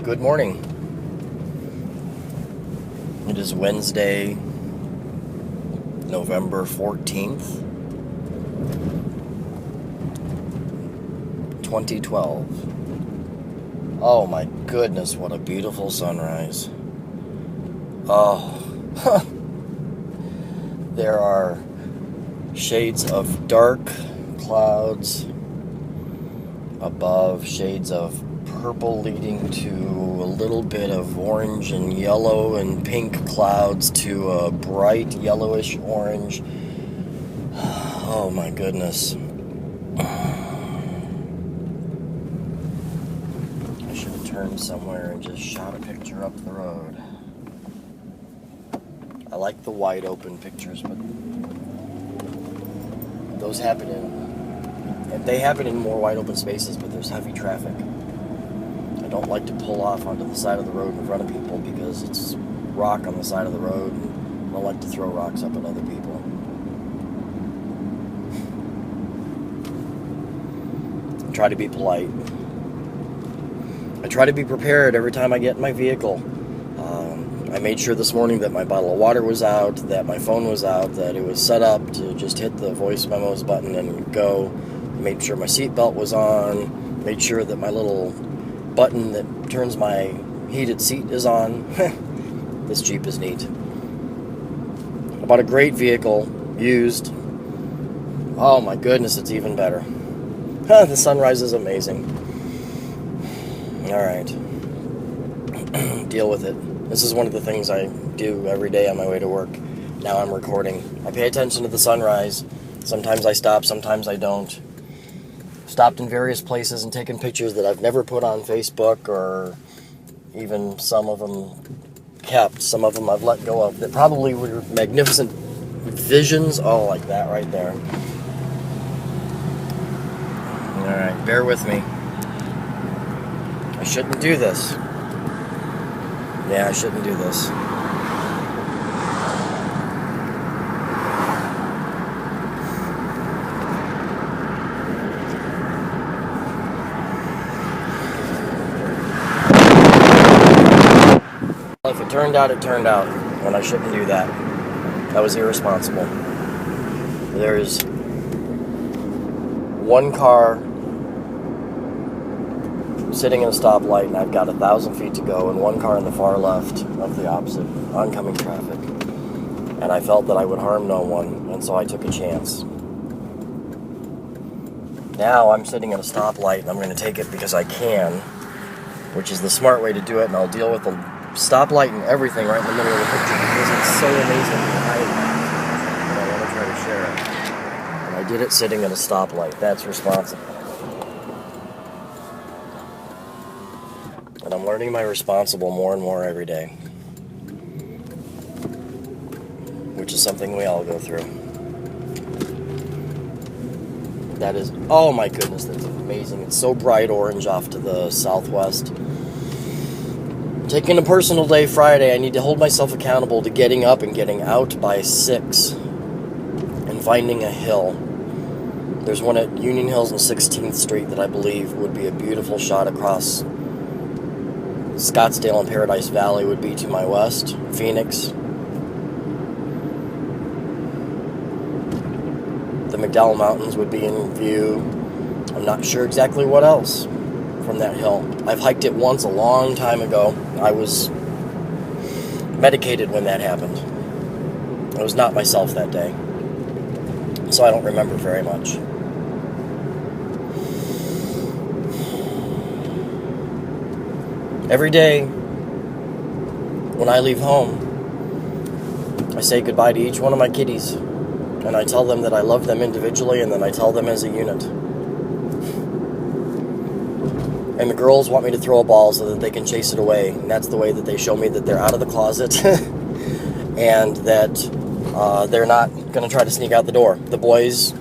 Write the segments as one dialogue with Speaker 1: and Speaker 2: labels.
Speaker 1: Good morning. It is Wednesday, November 14th, 2012. Oh my goodness, what a beautiful sunrise. Oh, there are shades of dark clouds above, shades of purple leading to a little bit of orange and yellow and pink clouds to a bright yellowish orange. Oh my goodness. I should have turned somewhere and just shot a picture up the road. I like the wide open pictures, but those happen they happen in more wide open spaces, but there's heavy traffic. I don't like to pull off onto the side of the road in front of people because it's rock on the side of the road, and I don't like to throw rocks up at other people. I try to be polite. I try to be prepared every time I get in my vehicle. I made sure this morning that my bottle of water was out, that my phone was out, that it was set up to just hit the voice memos button and go. Made sure my seatbelt was on. Made sure that my little button that turns my heated seat is on. This Jeep is neat. I bought a great vehicle, used. Oh my goodness, it's even better. The sunrise is amazing. Alright. Deal with it. This is one of the things I do every day on my way to work. Now I'm recording. I pay attention to the sunrise. Sometimes I stop, sometimes I don't. Stopped in various places and taken pictures that I've never put on Facebook, or even some of them kept. Some of them I've let go of that probably were magnificent visions. Oh, like that right there. Alright, bear with me. I shouldn't do this. Yeah, I shouldn't do this. If it turned out, it turned out, and I shouldn't do that. That was irresponsible. There's one car sitting in a stoplight, and I've got 1,000 feet to go, and one car in the far left of the opposite oncoming traffic. And I felt that I would harm no one, and so I took a chance. Now I'm sitting at a stoplight, and I'm going to take it because I can, which is the smart way to do it, and I'll deal with the stoplight and everything right in the middle of the picture because it's so amazing. I want to try to share it. And I did it sitting at a stoplight. That's responsible. And I'm learning my responsible more and more every day, which is something we all go through. That is, oh my goodness, that's amazing. It's so bright orange off to the southwest. Taking a personal day Friday, I need to hold myself accountable to getting up and getting out by 6 and finding a hill. There's one at Union Hills and 16th Street that I believe would be a beautiful shot across Scottsdale and Paradise Valley would be to my west. Phoenix. The McDowell Mountains would be in view. I'm not sure exactly what else from that hill. I've hiked it once a long time ago. I was medicated when that happened. I was not myself that day, so I don't remember very much. Every day when I leave home, I say goodbye to each one of my kitties, and I tell them that I love them individually, and then I tell them as a unit. And the girls want me to throw a ball so that they can chase it away. And that's the way that they show me that they're out of the closet and that they're not going to try to sneak out the door. The boys,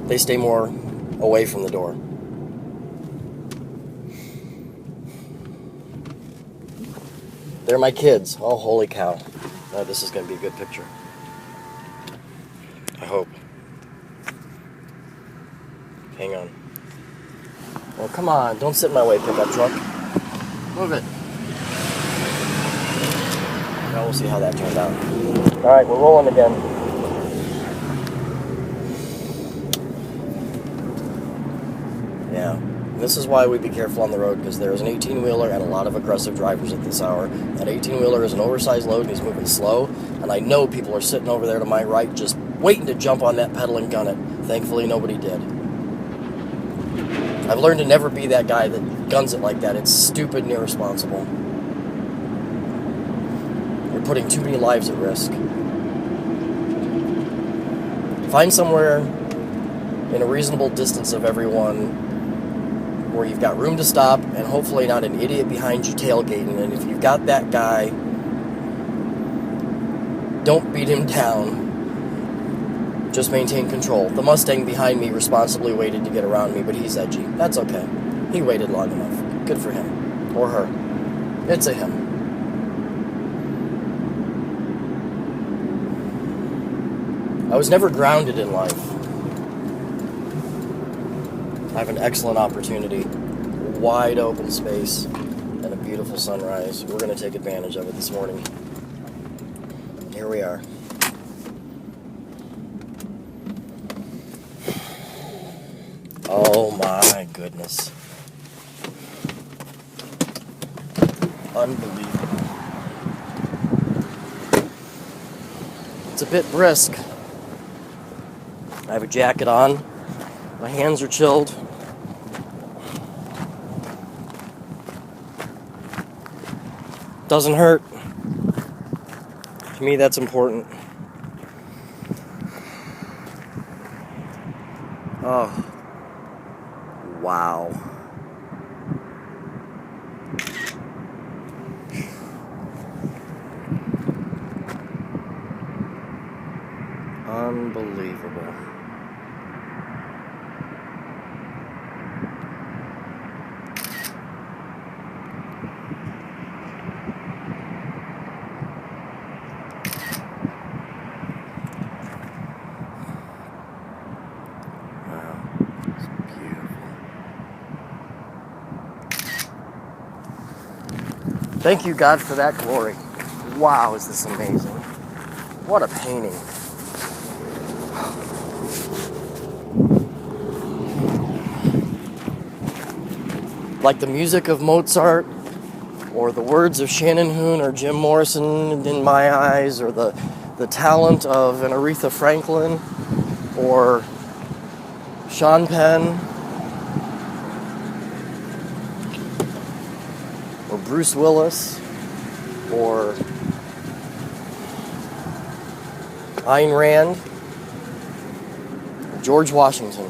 Speaker 1: they stay more away from the door. They're my kids. Oh, holy cow. Oh, this is going to be a good picture. I hope. Hang on. Oh, come on. Don't sit in my way, pickup truck. Move it. Now we'll see how that turned out. Alright, we're rolling again. Yeah. This is why we be careful on the road, because there's an 18-wheeler and a lot of aggressive drivers at this hour. That 18-wheeler is an oversized load and he's moving slow, and I know people are sitting over there to my right just waiting to jump on that pedal and gun it. Thankfully, nobody did. I've learned to never be that guy that guns it like that. It's stupid and irresponsible. You're putting too many lives at risk. Find somewhere in a reasonable distance of everyone where you've got room to stop and hopefully not an idiot behind you tailgating. And if you've got that guy, don't beat him down. Just maintain control. The Mustang behind me responsibly waited to get around me, but he's edgy. That's okay. He waited long enough. Good for him. Or her. It's a him. I was never grounded in life. I have an excellent opportunity. Wide open space and a beautiful sunrise. We're going to take advantage of it this morning. Here we are. Oh my goodness. Unbelievable. It's a bit brisk. I have a jacket on. My hands are chilled. Doesn't hurt. To me, that's important. Oh. Wow. Unbelievable. Thank you, God, for that glory. Wow, is this amazing. What a painting. Like the music of Mozart, or the words of Shannon Hoon or Jim Morrison in my eyes, or the talent of an Aretha Franklin, or Sean Penn, or Bruce Willis, or Ayn Rand, or George Washington.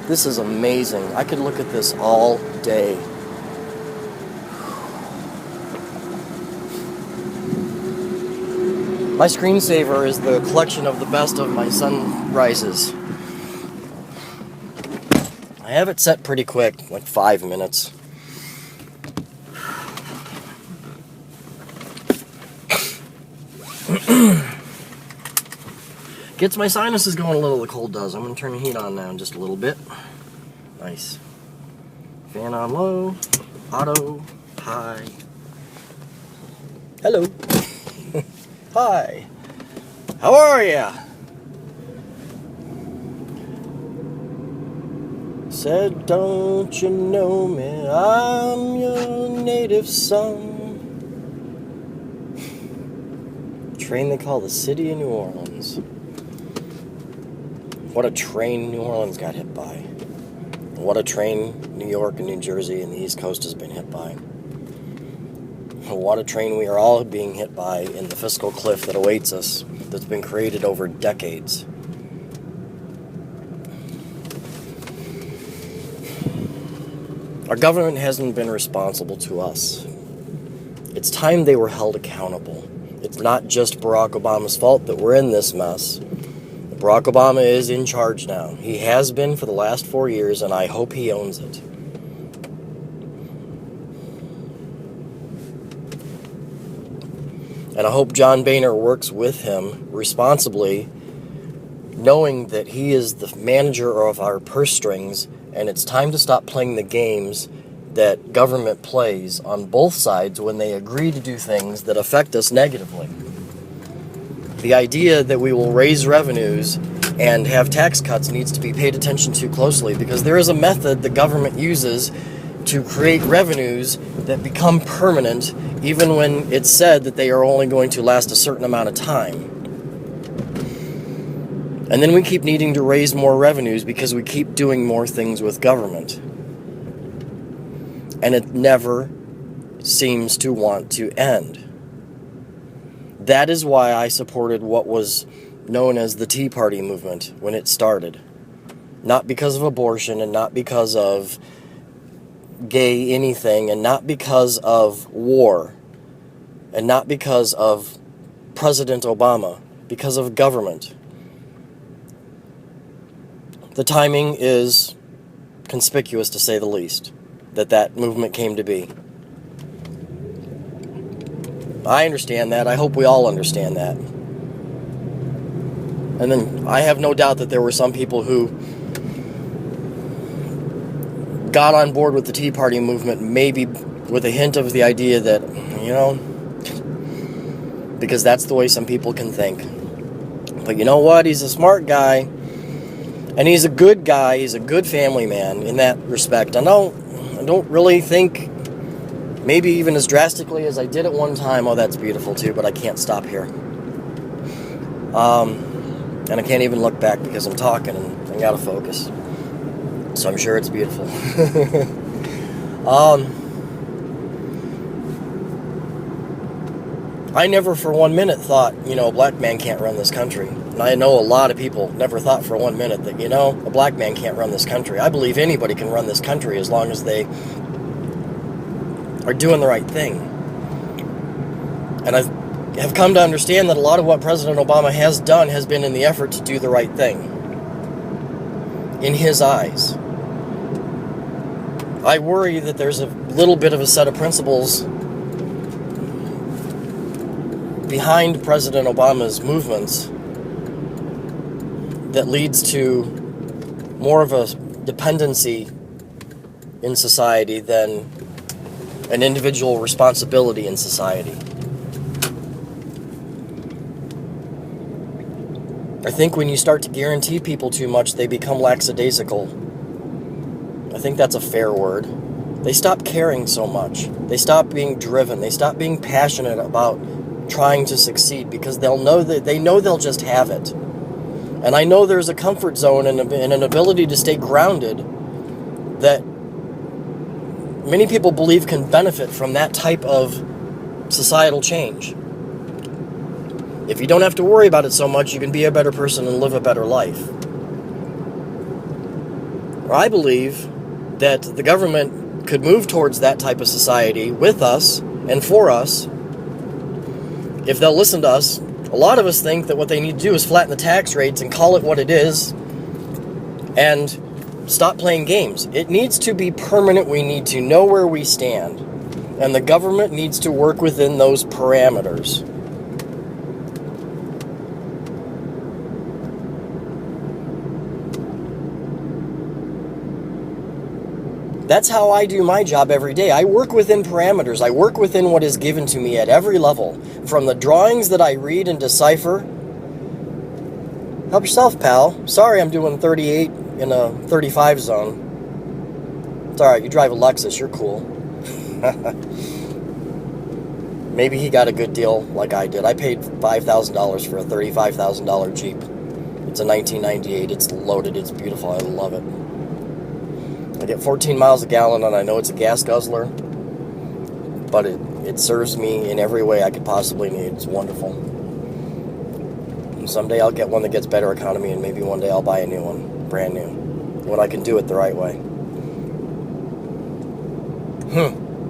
Speaker 1: This is amazing. I could look at this all day. My screensaver is the collection of the best of my sunrises. I have it set pretty quick, like 5 minutes. Gets my sinuses going a little, the cold does. I'm going to turn the heat on now in just a little bit. Nice. Fan on low. Auto. High. Hello. Hi. How are ya? Said, don't you know me? I'm your native son. Train they call the city of New Orleans. What a train New Orleans got hit by. What a train New York and New Jersey and the East Coast has been hit by. What a train we are all being hit by in the fiscal cliff that awaits us, that's been created over decades. Our government hasn't been responsible to us. It's time they were held accountable. It's not just Barack Obama's fault that we're in this mess. Barack Obama is in charge now. He has been for the last 4 years, and I hope he owns it. And I hope John Boehner works with him responsibly, knowing that he is the manager of our purse strings And it's time to stop playing the games that government plays on both sides when they agree to do things that affect us negatively. The idea that we will raise revenues and have tax cuts needs to be paid attention to closely, because there is a method the government uses to create revenues that become permanent even when it's said that they are only going to last a certain amount of time. And then we keep needing to raise more revenues because we keep doing more things with government. And it never seems to want to end. That is why I supported what was known as the Tea Party movement when it started. Not because of abortion, and not because of gay anything, and not because of war, and not because of President Obama, because of government. The timing is conspicuous, to say the least, that movement came to be. I understand that. I hope we all understand that. And then I have no doubt that there were some people who got on board with the Tea Party movement, maybe with a hint of the idea that, because that's the way some people can think. But you know what? He's a smart guy, and he's a good guy. He's a good family man in that respect. I don't really think, maybe even as drastically as I did at one time. Oh, that's beautiful too, but I can't stop here. And I can't even look back because I'm talking and I gotta focus. So I'm sure it's beautiful. I never for 1 minute thought, a black man can't run this country. And I know a lot of people never thought for 1 minute that, a black man can't run this country. I believe anybody can run this country as long as they are doing the right thing. And I have come to understand that a lot of what President Obama has done has been in the effort to do the right thing. In his eyes. I worry that there's a little bit of a set of principles behind President Obama's movements that leads to more of a dependency in society than an individual responsibility in society. I think when you start to guarantee people too much, they become lackadaisical. I think that's a fair word. They stop caring so much. They stop being driven. They stop being passionate about trying to succeed because they know they'll just have it. And I know there's a comfort zone and an ability to stay grounded that many people believe can benefit from that type of societal change. If you don't have to worry about it so much, you can be a better person and live a better life. I believe that the government could move towards that type of society with us and for us if they'll listen to us. A lot of us think that what they need to do is flatten the tax rates and call it what it is and stop playing games. It needs to be permanent. We need to know where we stand. And the government needs to work within those parameters. That's how I do my job every day. I work within parameters. I work within what is given to me at every level. From the drawings that I read and decipher. Help yourself, pal. Sorry I'm doing 38 in a 35 zone. It's alright, you drive a Lexus, you're cool. Maybe he got a good deal like I did. I paid $5,000 for a $35,000 Jeep. It's a 1998, it's loaded, it's beautiful, I love it. I get 14 miles a gallon, and I know it's a gas guzzler, but it serves me in every way I could possibly need. It's wonderful. And someday I'll get one that gets better economy, and maybe one day I'll buy a new one, brand new, when I can do it the right way.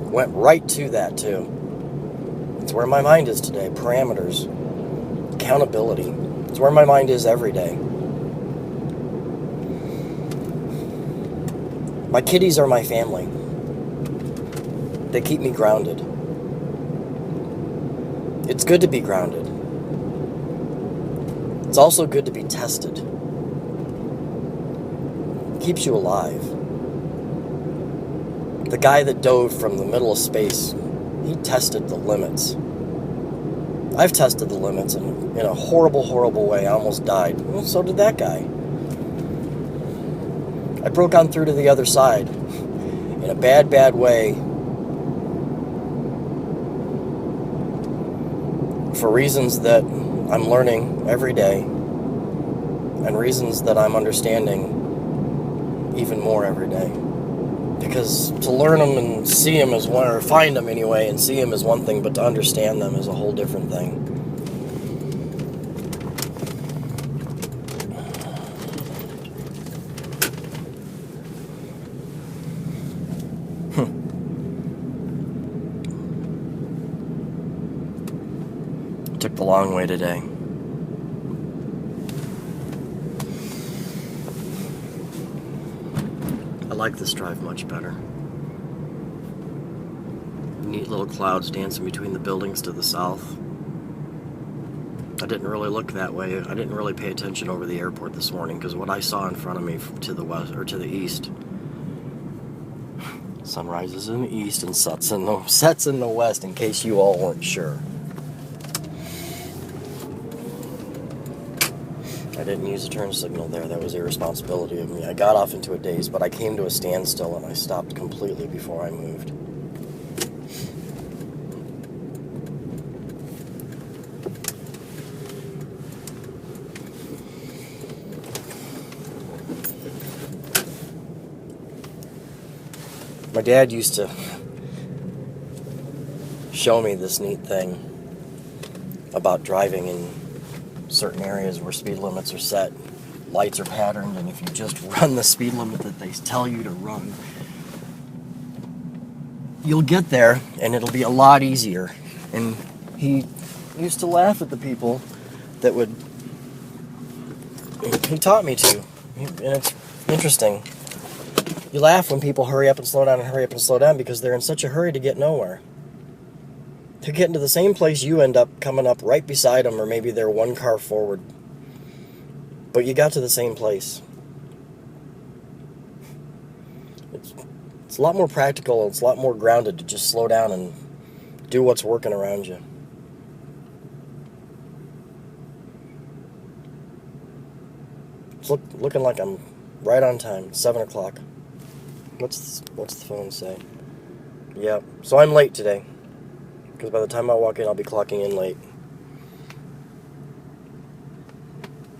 Speaker 1: Went right to that, too. It's where my mind is today. Parameters. Accountability. It's where my mind is every day. My kitties are my family. They keep me grounded. It's good to be grounded. It's also good to be tested. It keeps you alive. The guy that dove from the middle of space, he tested the limits. I've tested the limits in a horrible, horrible way. I almost died. Well, so did that guy. I broke on through to the other side in a bad, bad way for reasons that I'm learning every day and reasons that I'm understanding even more every day. Because to learn them and see them is one, or find them anyway, and see them is one thing, but to understand them is a whole different thing. Took the long way today. I like this drive much better. Neat little clouds dancing between the buildings to the south. I didn't really look that way. I didn't really pay attention over the airport this morning because what I saw in front of me to the west or to the east, sun rises in the east and sets in the west, in case you all weren't sure. I didn't use a turn signal there. That was irresponsibility of me. I got off into a daze, but I came to a standstill and I stopped completely before I moved. My dad used to show me this neat thing about driving in certain areas where speed limits are set, lights are patterned, and if you just run the speed limit that they tell you to run, you'll get there and it'll be a lot easier. And he used to laugh at the people that would, he taught me to, and it's interesting. You laugh when people hurry up and slow down and hurry up and slow down because they're in such a hurry to get nowhere. To get into the same place, you end up coming up right beside them, or maybe they're one car forward. But you got to the same place. It's a lot more practical, it's a lot more grounded to just slow down and do what's working around you. It's looking like I'm right on time, 7 o'clock. What's the phone say? Yeah, so I'm late today. Because by the time I walk in, I'll be clocking in late.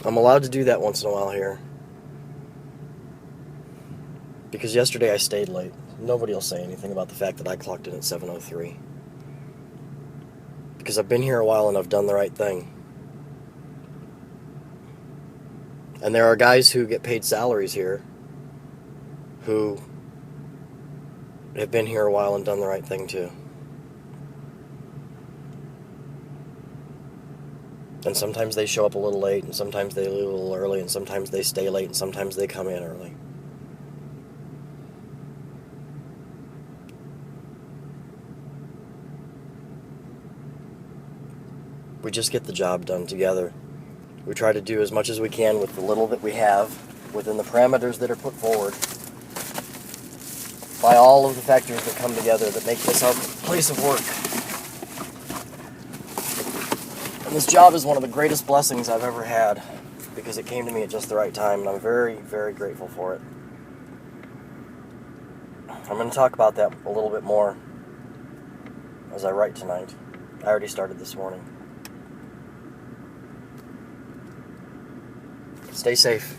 Speaker 1: I'm allowed to do that once in a while here. Because yesterday I stayed late. Nobody will say anything about the fact that I clocked in at 7:03. Because I've been here a while and I've done the right thing. And there are guys who get paid salaries here who have been here a while and done the right thing too. And sometimes they show up a little late, and sometimes they leave a little early, and sometimes they stay late, and sometimes they come in early. We just get the job done together. We try to do as much as we can with the little that we have, within the parameters that are put forward, by all of the factors that come together that make this our place of work. And this job is one of the greatest blessings I've ever had, because it came to me at just the right time, and I'm very, very grateful for it. I'm going to talk about that a little bit more as I write tonight. I already started this morning. Stay safe.